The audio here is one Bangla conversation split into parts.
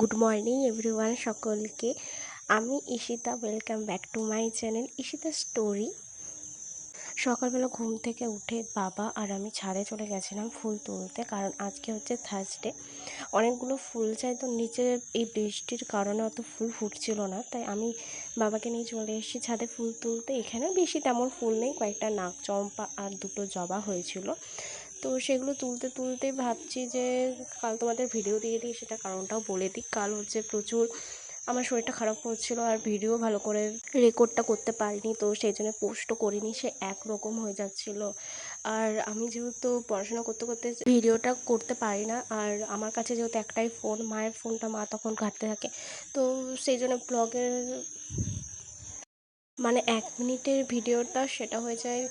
গুড মর্নিং এভরিওয়ান সকলকে। আমি Ishita, welcome back to my channel Ishita story. সকালবেলা ঘুম থেকে উঠে বাবা আর আমি ছাদে চলে গেছিলাম ফুল তুলতে, কারণ আজকে হচ্ছে থার্সডে। অনেকগুলো ফুল চাই, তো নিচে এই বৃষ্টির কারণে অত ফুল ফুটছিল না, তাই আমি বাবাকে নিয়ে চলে এসেছি ছাদে ফুল তুলতে। এখানে বেশি তেমন ফুল নেই, কয়েকটা নাক চম্পা আর দুটো জবা হয়েছিল। তো সেগুলো তুলতে তুলতে ভাবছি যে কাল তোমাদের ভিডিও দিয়ে দিই, সেটা কারণটাও বলে দিই। কাল হচ্ছে প্রচুর আমার শরীরটা খারাপ হচ্ছিলো আর ভিডিও ভালো করে রেকর্ডটা করতে পারিনি, তো সেই জন্য পোস্টও করিনি, সে একরকম হয়ে যাচ্ছিলো। আর আমি যেহেতু পড়াশোনা করতে করতে ভিডিওটা করতে পারি না, আর আমার কাছে যেহেতু একটাই ফোন, মায়ের ফোনটা মা তখন ঘাঁটতে থাকে, তো সেই জন্য ব্লগের মানে 1 মিনিটের ভিডিওটা সেটা হয়ে যায়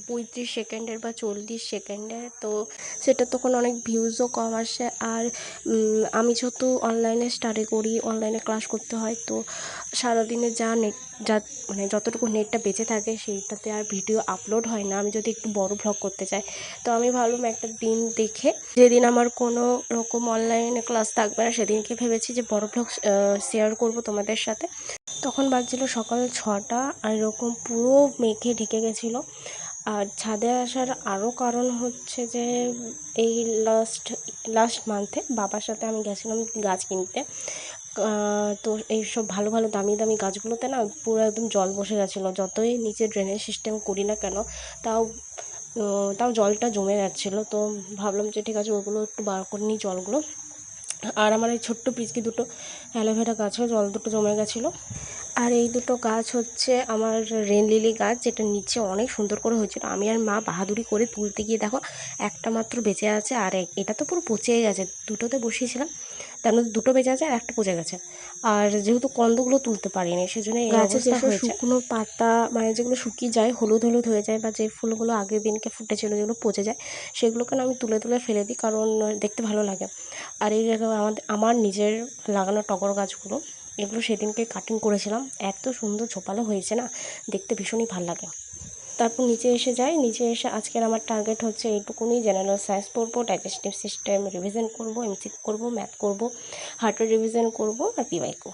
35 সেকেন্ডের বা 40 সেকেন্ডের। তো সেটা তখন অনেক ভিউজও কম আসে। আর আমি যেহেতু অনলাইনে স্টাডি করি, অনলাইনে ক্লাস করতে হয়, তো সারাদিনে যা মানে যতটুকু নেটটা বেঁচে থাকে সেইটাতে আর ভিডিও আপলোড হয় না। আমি যদি একটু বড় ভ্লগ করতে চাই, তো আমি ভাবলাম একটা দিন দেখে, যেদিন আমার কোনো রকম অনলাইনে ক্লাস থাকবে না, সেদিনকে ভেবেছি যে বড় ভ্লগ শেয়ার করব তোমাদের সাথে। তখন বাজছিল সকাল 6টা, আর এরকম পুরো মেঘে ঢেকে গেছিলো। আর ছাদে আসার আরও কারণ হচ্ছে যে এই লাস্ট মান্থে বাবার সাথে আমি গেছিলাম গাছ কিনতে। তো এইসব ভালো ভালো দামি দামি গাছগুলোতে না পুরো একদম জল বসে গেছিলো। যতই নিচে ড্রেনেজ সিস্টেম করি না কেন, তাও তাও জলটা জমে যাচ্ছিলো। তো ভাবলাম যে ঠিক আছে, ওগুলো একটু বার করে নিই জলগুলো। আর আমার এই ছোট্ট পিচকি দুটো অ্যালোভেরা গাছেও জল দুটো জমে গেছিলো। আর এই দুটো গাছ হচ্ছে আমার রেন লিলি গাছ, যেটা নিচে অনেক সুন্দর করে হয়েছিল। আমি আর মা বাহাদুরি করে তুলতে গিয়ে দেখো একটা মাত্র বেঁচে আছে, আর এটা তো পুরো পচেই গেছে। দুটোতে বসিয়েছিলাম, তার মধ্যে দুটো বেঁচে আছে আর একটা পচে গেছে। আর যেহেতু কন্দগুলো তুলতে পারিনি, সেজন্য এই গাছে যেসব শুকনো পাতা মানে যেগুলো শুকিয়ে যায়, হলুদ হলুদ হয়ে যায়, বা যে ফুলগুলো আগের দিনকে ফুটেছিল যেগুলো পচে যায়, সেগুলোকে না আমি তুলে তুলে ফেলে দিই, কারণ দেখতে ভালো লাগে। আর এই জায়গায় আমার নিজের লাগানো টগর গাছগুলো, এগুলো সেদিনকে কাটিং করেছিলাম, এত সুন্দর ঝোপালো হয়েছে না, দেখতে ভীষণই ভালো লাগে। তারপর নিচে এসে যাই, নিচে এসে আজকের আমার টার্গেট হচ্ছে এইটুকুনি। জেনারেল সায়েন্স পড়বো, ডাইজেস্টিভ সিস্টেম রিভিশন করবো, এমসিকিউ করবো, ম্যাথ করবো, হার্টের রিভিশন করবো, আর পিওয়াইকিউ।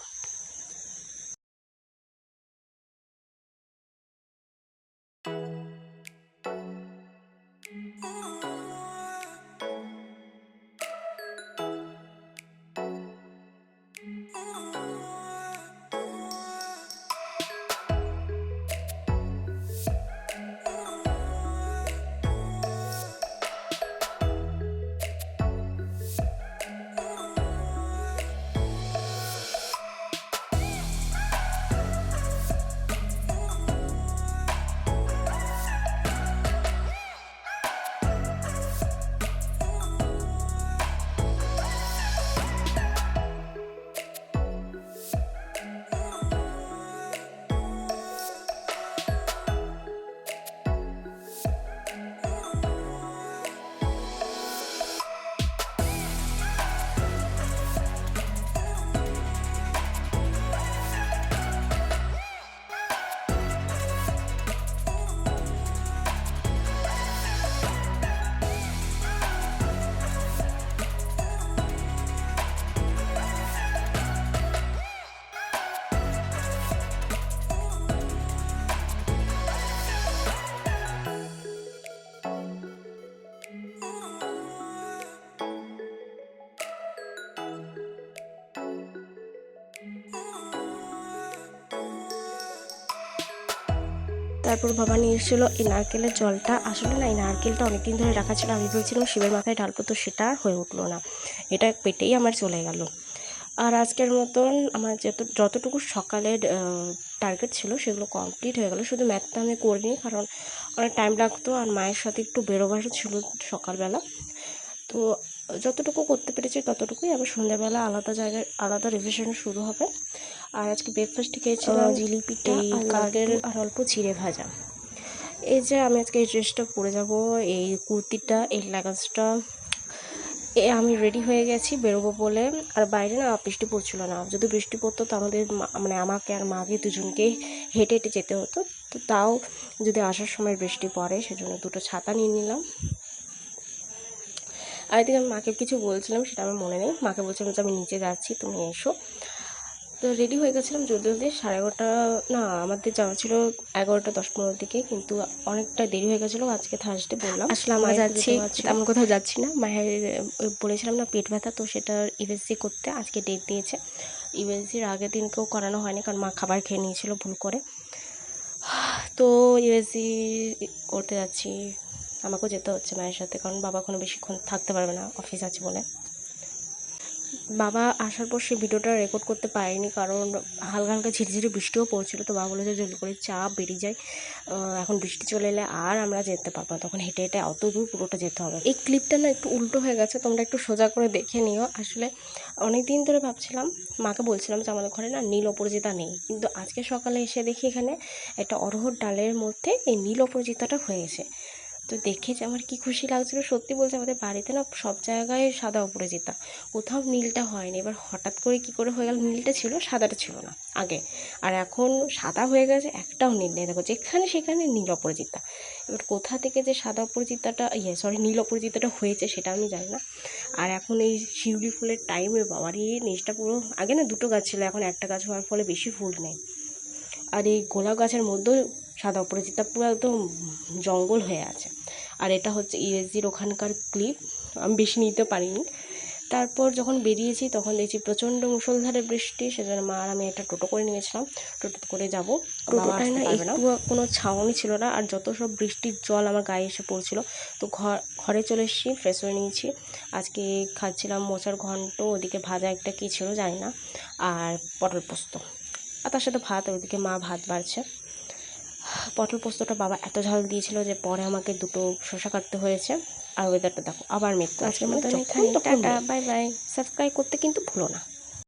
তারপর বাবা নিয়ে এসেছিলো এই নারকেলের জলটা। আসলে না, এই নারকেলটা অনেকদিন ধরে রাখা ছিল, আমি ভেবেছিলাম শিবের মাথায় ঢালবো, তো সেটা আর হয়ে উঠলো না, এটা পেটেই আমার চলে গেল। আর আজকের মতন আমার যতটুকু সকালের টার্গেট ছিল সেগুলো কমপ্লিট হয়ে গেল। শুধু ম্যাথটা আমি করিনি, কারণ অনেক টাইম লাগতো, আর মায়ের সাথে একটু বেরোবার ছিল সকালবেলা। তো যতটুকু করতে পেরেছি ততটুকুই। আবার সন্ধ্যাবেলা আলাদা জায়গায় আলাদা রিভিশন শুরু হবে। আর আজকে ব্রেকফাস্টে খেয়েছিলাম জিলিপিটা আর কাকের আর অল্প চিড়ে ভাজা। এই যে আমি আজকে এই ড্রেসটা পরে যাব, এই কুর্তিটা, এই লেগাসটা, আমি রেডি হয়ে গেছি বেরোবো বলে। আর বাইরে না বৃষ্টি পড়ছিল না, যদি বৃষ্টি পড়তো তো আমাদের মানে আমাকে আর মাকে দুজনকে হেঁটে হেঁটে যেতে হতো। তো তাও যদি আসার সময় বৃষ্টি পড়ে, সেজন্য দুটো ছাতা নিয়ে নিলাম। আর এদিকে আমি মাকে কিছু বলছিলাম, সেটা আমার মনে নেই। মাকে বলছিলাম যে আমি নিচে যাচ্ছি, তুমি এসো। তো রেডি হয়ে গেছিলাম জলদি জলদি, 11:30 না, আমাদের যাওয়া ছিল 11:10-15 দিকে, কিন্তু অনেকটা দেরি হয়ে গেছিলো। আজকে থার্সডে বললাম, আসলে আমরা যাচ্ছি, তেমন কোথাও যাচ্ছি না। মায়ের বলেছিলাম না পেট ব্যথা, তো সেটা ইউএসজি করতে আজকে ডেট দিয়েছে। ইউএসজির আগের দিনকেও করানো হয়নি, কারণ মা খাবার খেয়ে নিয়েছিল ভুল করে। তো ইউএসজি করতে যাচ্ছি, আমাকেও যেতে হচ্ছে মায়ের সাথে, কারণ বাবা কোনো বেশিক্ষণ থাকতে পারবে না, অফিস আছে বলে। বাবা আসার পর সে ভিডিওটা রেকর্ড করতে পারেনি, কারণ হালকা হালকা ঝিরিঝিরি বৃষ্টিও পড়ছিল। তো বাবা বলেছে জলদি করে চাপ বেরিয়ে যায়, এখন বৃষ্টি চলে এলে আর আমরা যেতে পারবো না, তখন হেঁটে হেঁটে অত দূর পুরোটা যেতে হবে। এই ক্লিপটা না একটু উল্টো হয়ে গেছে, তোমরা একটু সোজা করে দেখে নিও। আসলে অনেক দিন ধরে ভাবছিলাম, মাকে বলছিলাম যে আমাদের ঘরে না নীল অপরাজিতা নেই, কিন্তু আজকে সকালে এসে দেখি এখানে একটা অরহর ডালের মধ্যে এই নীল অপরাজিতাটা হয়েছে। তো দেখে যে আমার কি খুশি লাগছিল, সত্যি বলছে আমাদের বাড়িতে না সব জায়গায় সাদা অপরাজিতা, কোথাও নীলটা হয়নি। এবার হঠাৎ করে কি করে হয়ে গেল, নীলটা ছিল সাদাটা ছিল না আগে, আর এখন সাদা হয়ে গেছে, একটাও নীল নেই। দেখো যেখানে সেখানে নীল অপরাজিতা। এবার কোথা থেকে যে সাদা অপরাজিতাটা নীল অপরাজিতাটা হয়েছে সেটা আমি জানি না। আর এখন এই শিউলি ফুলের টাইমে বাবারই নিচটা পুরো, আগে না দুটো গাছ ছিল, এখন একটা গাছ হওয়ার ফলে বেশি ফুল নেই। আর এই গোলাপ গাছের মধ্যেও সাদা অপরাজিতা পুরো একদম জঙ্গল হয়ে আছে। আর এটা হচ্ছে ইউএসজির ওখানকার ক্লিপ, আমি বেশি নিতে পারিনি। তারপর যখন বেরিয়েছি তখন দেখছি প্রচণ্ড মুষলধারে বৃষ্টি, সেজন্য মা আর আমি একটা টোটো করে নিয়েছিলাম, টোটো করে যাবো। টোটোটায় না একটু কোনো ছাউনি ছিল না, আর যত সব বৃষ্টির জল আমার গায়ে এসে পড়ছিল। তো ঘরে চলে এসেছি, ফ্রেশ হয়ে নিয়েছি। আজকে খাচ্ছিলাম মোচার ঘন্ট, ওদিকে ভাজা একটা কী ছিল জানি না, আর পটল পোস্ত, আর তার সাথে ভাত। ওইদিকে মা ভাত বাড়ছে। পটল পোস্তটা বাবা এত ঝাল দিয়েছিল যে পরে আমাকে দুটো শসা কাটতে হয়েছে। আর ওয়েদারটা দেখো আবার মেঘ, আজকের মতো টাটা, বাই বাই। সাবস্ক্রাইব করতে কিন্তু ভুলো না।